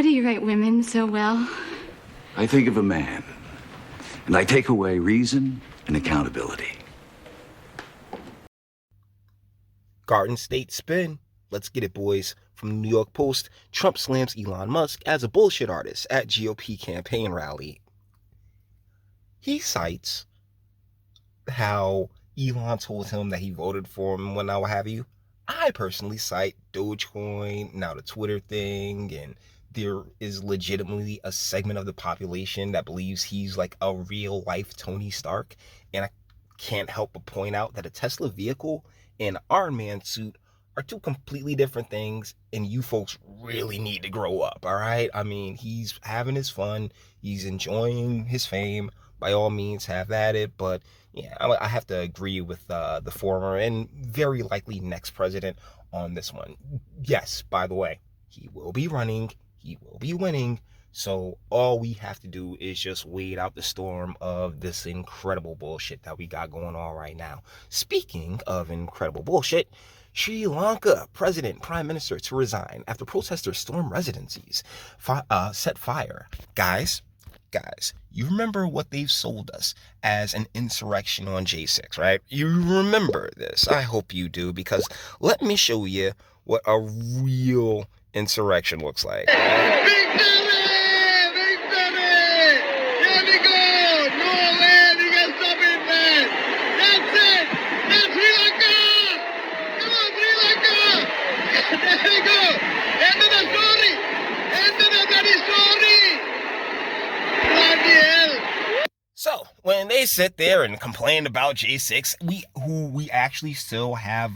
How do you write women so well? I think of a man, and I take away reason and accountability. Garden State Spin. Let's get it, boys. From the New York Post, Trump slams Elon Musk as a bullshit artist at GOP campaign rally. He cites how Elon told him that he voted for him and what have you. I personally cite Dogecoin, now the Twitter thing, and there is legitimately a segment of the population that believes he's like a real life Tony Stark. And I can't help but point out that a Tesla vehicle and an Iron Man suit are two completely different things, and you folks really need to grow up, all right? I mean, he's having his fun, he's enjoying his fame, by all means have at it, but yeah, I have to agree with the former and very likely next president on this one. Yes, by the way, he will be running, he will be winning, so all we have to do is just wait out the storm of this incredible bullshit that we got going on right now. Speaking of incredible bullshit, Sri Lanka president, prime minister to resign after protesters storm residencies, set fire. Guys, you remember what they've sold us as an insurrection on J6, right? You remember this. I hope you do, because let me show you what a real insurrection looks like. So when they sit there and complain about J6, we actually still have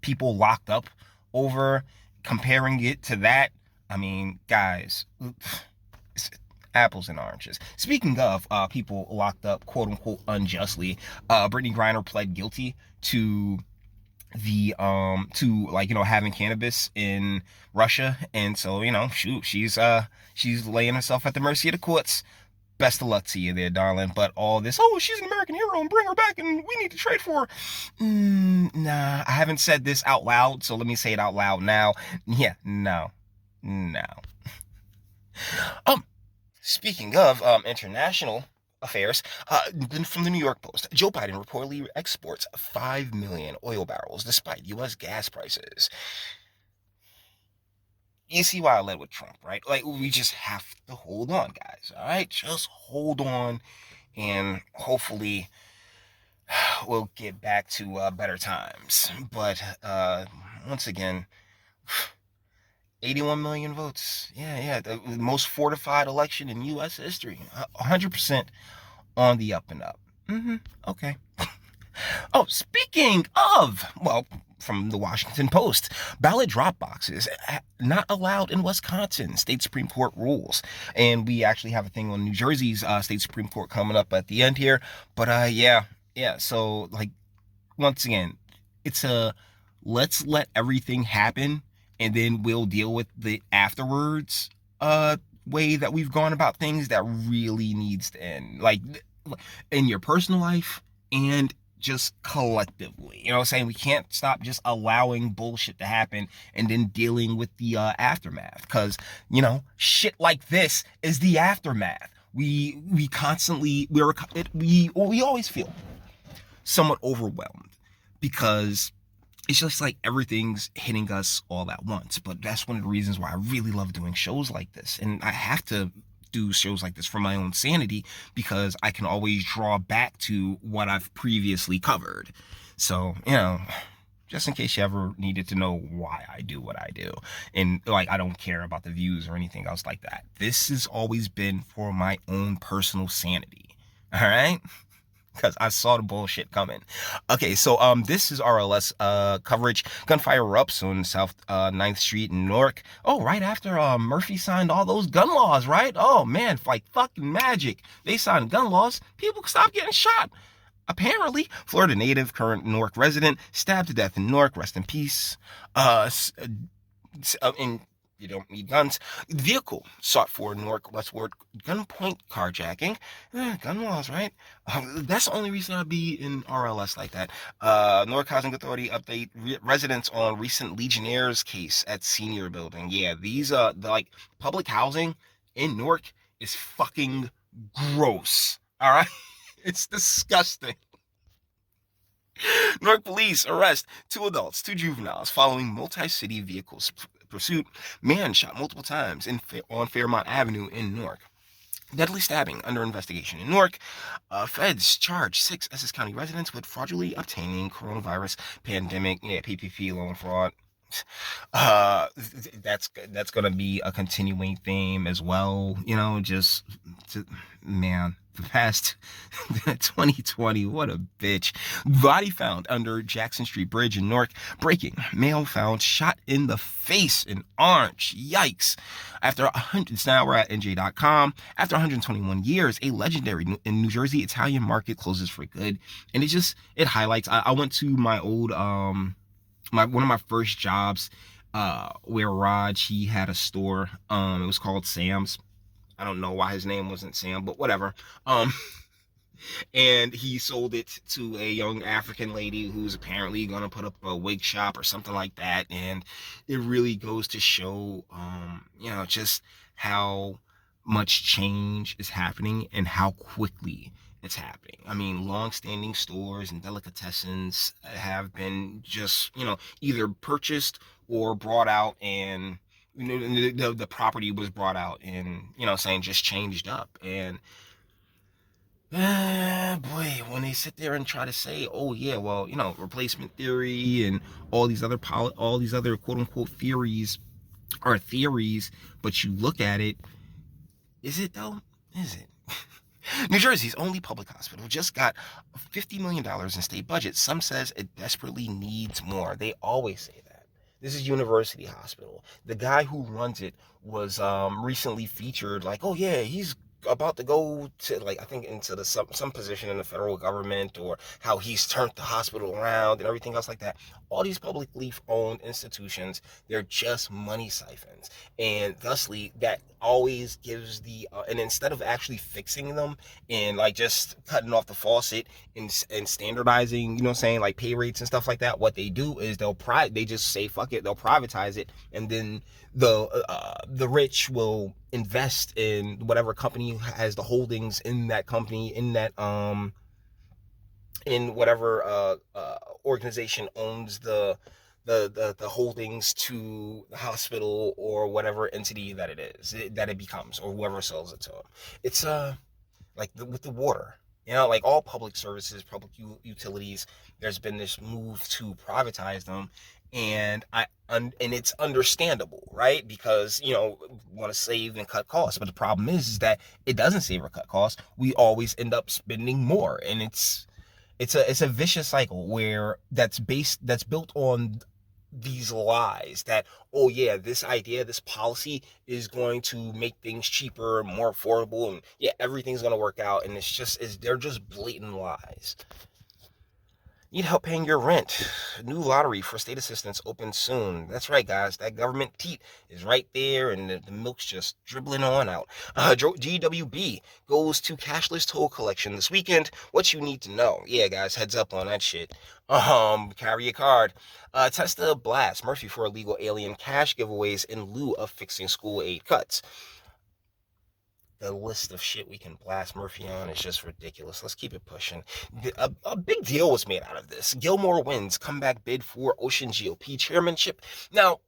people locked up over, comparing it to that, I mean, guys, it's apples and oranges. Speaking of people locked up, quote unquote, unjustly, Brittany Griner pled guilty to the having cannabis in Russia, and so shoot, she's laying herself at the mercy of the courts. Best of luck to you there, darling. But all this, she's an American hero and bring her back and we need to trade for her. Nah, I haven't said this out loud, so let me say it out loud now. Yeah, no. Speaking of international affairs, from the New York Post, Joe Biden reportedly exports 5 million oil barrels despite U.S. gas prices. You see why I led with Trump, right? Like, we just have to hold on, guys, all right? Just hold on, and hopefully we'll get back to better times. But once again, 81 million votes. Yeah, the most fortified election in U.S. history. 100% on the up and up. Okay. Speaking of, from the Washington Post, ballot drop boxes not allowed in Wisconsin. State Supreme Court rules. And we actually have a thing on New Jersey's State Supreme Court coming up at the end here. But yeah. So, like, once again, it's let's let everything happen and then we'll deal with the afterwards way that we've gone about things that really needs to end. Like, in your personal life and just collectively, you know what I'm saying? We can't stop just allowing bullshit to happen and then dealing with the aftermath, because shit like this is the aftermath. We always feel somewhat overwhelmed because it's just like everything's hitting us all at once. But that's one of the reasons why I really love doing shows like this, and I have to do shows like this for my own sanity, because I can always draw back to what I've previously covered. So, just in case you ever needed to know why I do what I do. And I don't care about the views or anything else like that. This has always been for my own personal sanity. All right? Because I saw the bullshit coming. Okay, so this is RLS coverage. Gunfire erupts on South 9th Street in Newark. Oh, right after Murphy signed all those gun laws, right? Oh, man, like fucking magic. They signed gun laws. People stop getting shot. Apparently, Florida native, current Newark resident, stabbed to death in Newark. Rest in peace. You don't need guns. Vehicle sought for Newark westward gunpoint carjacking. Gun laws, right? That's the only reason I'd be in RLS like that. Newark Housing Authority update residents on recent Legionnaires case at senior building. Yeah, these like public housing in Newark is fucking gross. All right, it's disgusting. Newark police arrest 2 adults, 2 juveniles following multi-city vehicles pursuit. Man shot multiple times on Fairmont Avenue in Newark. Deadly stabbing under investigation in Newark. Feds charge 6 Essex County residents with fraudulently obtaining coronavirus pandemic, PPP loan fraud. That's gonna be a continuing theme as well. Man, the past 2020, what a bitch. Body found under Jackson Street Bridge in Newark. Breaking, male found shot in the face in Orange. Yikes. Now we're at NJ.com. After 121 years, a legendary in New Jersey Italian market closes for good. And it highlights, I went to my old, one of my first jobs, where Raj, he had a store. It was called Sam's. I don't know why his name wasn't Sam, but whatever. And he sold it to a young African lady who's apparently gonna put up a wig shop or something like that. And it really goes to show, just how much change is happening and how quickly it's happening. I mean, long-standing stores and delicatessens have been just, either purchased or brought out, and the property was brought out and, just changed up. And boy, when they sit there and try to say, oh yeah, well, replacement theory and all these other quote unquote theories are theories, but you look at it, is it though? Is it? New Jersey's only public hospital just got $50 million in state budget. Some says it desperately needs more. They always say that. This is University Hospital. The guy who runs it was recently featured like, oh yeah, he's about to go to, like, I think into the some position in the federal government, or how he's turned the hospital around and everything else like that. All these publicly owned institutions, they're just money siphons, and thusly that always gives the and instead of actually fixing them and like just cutting off the faucet and standardizing, like pay rates and stuff like that, what they do is they just say fuck it, they'll privatize it, and then the rich will invest in whatever company has the holdings in that company, in that in whatever organization owns the holdings to the hospital or whatever entity that it becomes, or whoever sells it to them. It's with the water, like all public services, public utilities, there's been this move to privatize them. And it's understandable, right? Because want to save and cut costs, but the problem is that it doesn't save or cut costs. We always end up spending more, and it's a vicious cycle where that's built on these lies that, oh yeah, this idea, this policy is going to make things cheaper, more affordable, and yeah, everything's going to work out. And they're just blatant lies. Need help paying your rent? New lottery for state assistance opens soon. That's right, guys. That government teat is right there, and the milk's just dribbling on out. GWB goes to cashless toll collection this weekend. What you need to know. Yeah, guys, heads up on that shit. Carry a card. Tesla blasts Murphy for illegal alien cash giveaways in lieu of fixing school aid cuts. The list of shit we can blast Murphy on is just ridiculous. Let's keep it pushing. A big deal was made out of this. Gilmore wins comeback bid for Ocean GOP chairmanship. Now,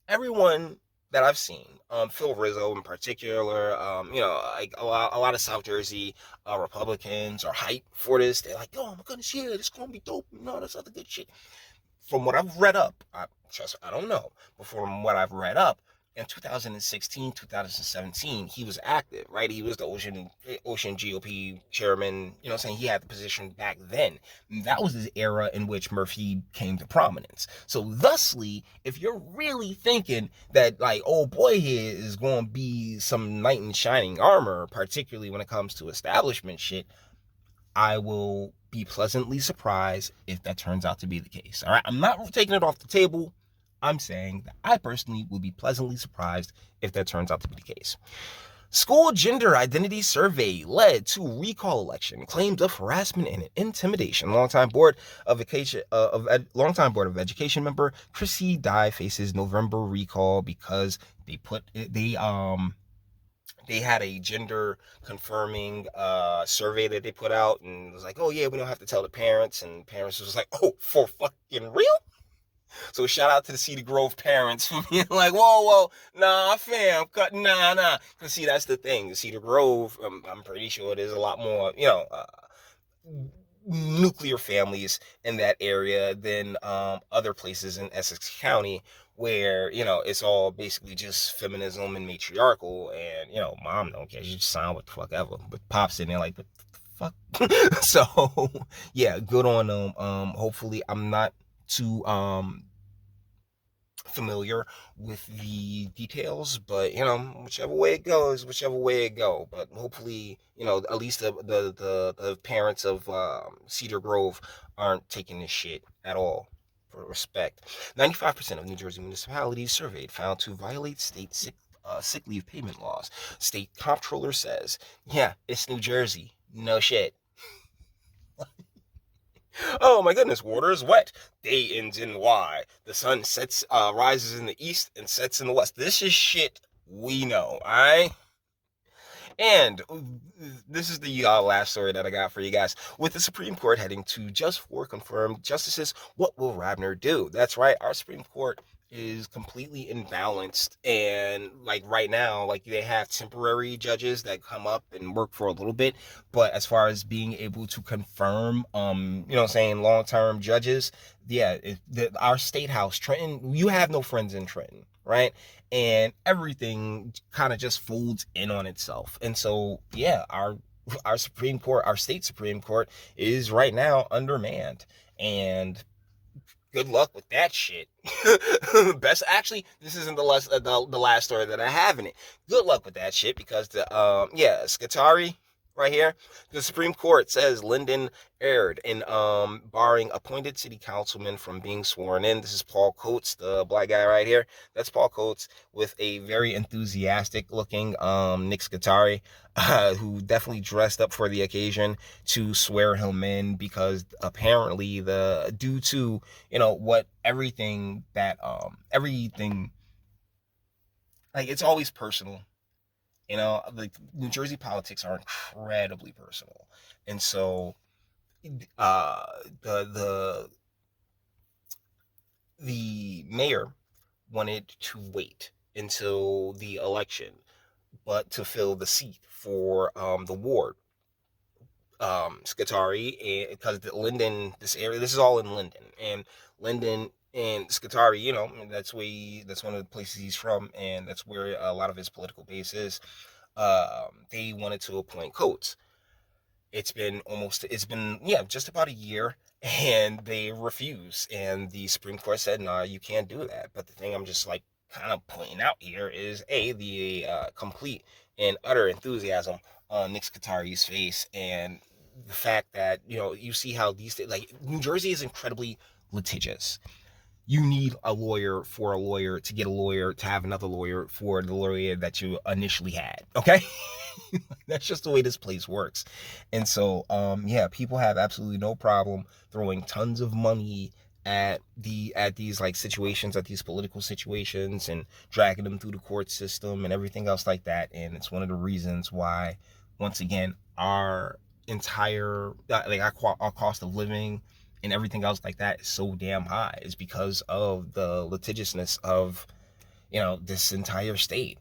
everyone that I've seen, Phil Rizzo in particular, like a lot of South Jersey Republicans are hyped for this. They're like, oh my goodness, yeah, this is gonna be dope. That's other good shit. From what I've read up, I don't know, but from what I've read up, in 2016, 2017, he was active, right? He was the Ocean GOP chairman, he had the position back then. That was his era in which Murphy came to prominence. So thusly, if you're really thinking that, like, oh boy, here is going to be some knight in shining armor, particularly when it comes to establishment shit, I will be pleasantly surprised if that turns out to be the case. All right, I'm not taking it off the table. I'm saying that I personally will be pleasantly surprised if that turns out to be the case. School gender identity survey led to recall election. Claims of harassment and intimidation. Longtime board of education member Chrissy Dye faces November recall because they had a gender confirming survey that they put out, and it was like, oh yeah, we don't have to tell the parents, and parents was like, oh, for fucking real? So shout out to the Cedar Grove parents for being like, whoa, nah, fam, nah. Cause see, that's the thing. Cedar Grove, I'm pretty sure there's a lot more, nuclear families in that area than other places in Essex County, where it's all basically just feminism and matriarchal, and mom don't care, she just sign what the fuck ever, but pops in there like, what the fuck? So yeah, good on them. Hopefully I'm not too familiar with the details, but whichever way it goes, whichever way it go. But hopefully, at least the parents of Cedar Grove aren't taking this shit at all. For respect, 95% of New Jersey municipalities surveyed found to violate state sick leave payment laws. State comptroller says, "Yeah, it's New Jersey. No shit." Oh my goodness, water is wet. Day ends in Y. The sun rises in the east and sets in the west. This is shit we know, alright? And this is the last story that I got for you guys. With the Supreme Court heading to just 4 confirmed justices, what will Radner do? That's right, our Supreme Court is completely imbalanced, and like right now, like they have temporary judges that come up and work for a little bit, but as far as being able to confirm long-term judges, yeah, our state house, Trenton, you have no friends in Trenton, right? And everything kind of just folds in on itself. And so yeah, our Supreme Court, our state Supreme Court, is right now undermanned, and good luck with that shit. Actually, this isn't the last story that I have in it. Good luck with that shit, because Scutari right here, the Supreme Court says Linden erred in barring appointed city councilmen from being sworn in. This is Paul Coates, the black guy right here. That's Paul Coates with a very enthusiastic looking Nick Scutari, who definitely dressed up for the occasion to swear him in, because apparently due to what everything like, it's always personal. Like, New Jersey politics are incredibly personal, and so uh the the mayor wanted to wait until the election, but to fill the seat for the ward, Scutari, and because this area, this is all in Linden, and Linden and Scutari, that's one of the places he's from, and that's where a lot of his political base is. They wanted to appoint Coates. It's been just about a year, and they refuse, and the Supreme Court said, no, you can't do that. But the thing I'm just like kind of pointing out here is the complete and utter enthusiasm on Nick Scutari's face, and the fact that you see how like, New Jersey is incredibly litigious. You need a lawyer for a lawyer to get a lawyer to have another lawyer for the lawyer that you initially had. Okay. That's just the way this place works. And so people have absolutely no problem throwing tons of money at these like situations, at these political situations, and dragging them through the court system and everything else like that. And it's one of the reasons why, once again, our entire our cost of living and everything else like that is so damn high, is because of the litigiousness of this entire state.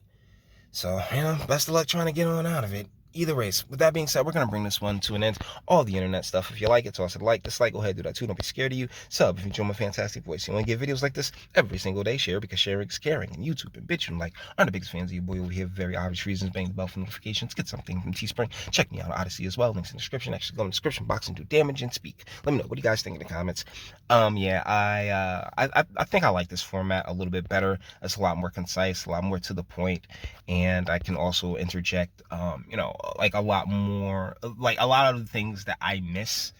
So, best of luck trying to get on out of it. Either ways, with that being said, we're going to bring this one to an end. All the internet stuff, if you like it, toss it a like, dislike, go ahead, do that too. Don't be scared of you. Sub if you enjoy my fantastic voice. You want to get videos like this every single day. Share, because sharing is caring. And YouTube and Bitchute like are the biggest fans of you, boy, over here. Very obvious reasons. Bang the bell for notifications. Get something from Teespring. Check me out on Odyssey as well. Links in the description. Actually, go in the description box and do damage and speak. Let me know what you guys think in the comments. I think I like this format a little bit better. It's a lot more concise, a lot more to the point, and I can also interject like a lot more, like a lot of the things that I miss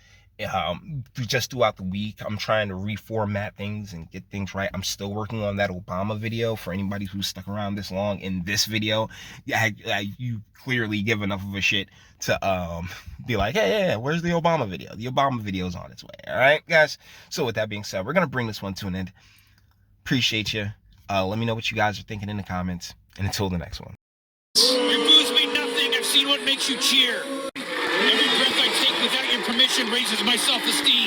just throughout the week. I'm trying to reformat things and get things right. I'm still working on that Obama video. For anybody who's stuck around this long in this video, you clearly give enough of a shit to be like, hey, where's the Obama video? The Obama video is on its way. All right, guys. So with that being said, we're gonna bring this one to an end. Appreciate you. Let me know what you guys are thinking in the comments. And until the next one. Your booze mean nothing. I've seen what makes you cheer. Every breath I take without your permission raises my self-esteem.